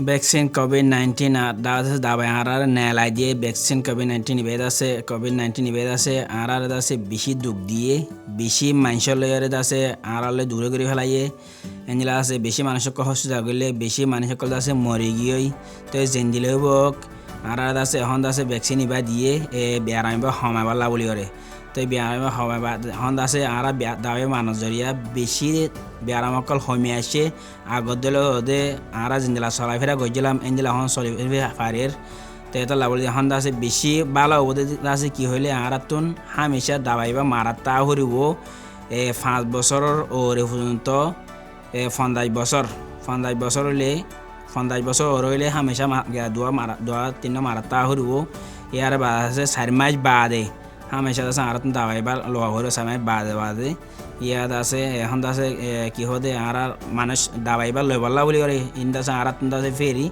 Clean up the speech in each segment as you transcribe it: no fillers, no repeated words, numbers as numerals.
vaccine COVID-19 দাবাই আরার নেলাই দিয়ে vaccine COVID-19 নিবেদ আছে আরার দাসে বেশি দুঃখ দিয়ে বেশি মানুষের লয়ারে দাসে আরালে দূরে করে ফেলাইয়ে এঞ্জেলা আছে বেশি মানুষক হসপিটাল গেলে বেশি মানুষক দাসে মরে গিয়ে তো জেন্দিলে বক আরার দাসে এখন দাসে ভ্যাকসিন ইবা দিয়ে বেয়ারামিবা হমাইবাল্লা বলি করে তো বেয়ারামিবা হমাইবা এখন দাসে আরা দাবে মানুষ জরিয়া বেশি বেয়ারামকল হমে আসে আগত দিলে ওদে আরা জিন্দলা চলাই ফেরা গইছিলাম এঞ্জেলা এখন চলি ফারের তো এটা লাবলি এখন দাসে বেশি ভালো ওদের দাসে কি হইলে আরাতুন হামেশা দাবাইবা মারাত্তা হরিব 5 বছরের ওরে পর্যন্ত 50 বছর হইলে 50 বছর হইলে হামেশা দোয়া 3 মারাত্তা হরিব ইয়ার বাদে 4 মাস বাদে হামেশা দাসে আরাতুন দাবাইবা লোয়া হরিব 4 মাস বাদে ইয়াদ আছে এখন দাসে কি হদে আর মানুষ দাবাইবা লইবাল্লা বলি করে ইন দাসে আরাতুন দাসে ফেরি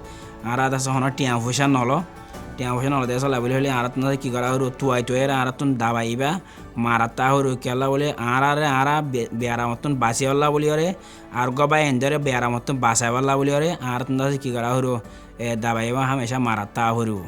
আর দাসে হন টিয়া পয়সা নল দেশ লাবলি হলে আরাতুন দাসে কি করা হরু তুয়াই আরাতুন দাবাইবা মারাত্তা হরু কেলা বলে আরা বেয়ারা মতন বাঁচিয়াল্লা বলি করে আর গবাই এন্দরে বেয়ারা মতন বাঁচাইবাল্লা বলি করে আরাতুন দাসে কি করা হরু দাবাইবা হামেশা মারাত্তা হরু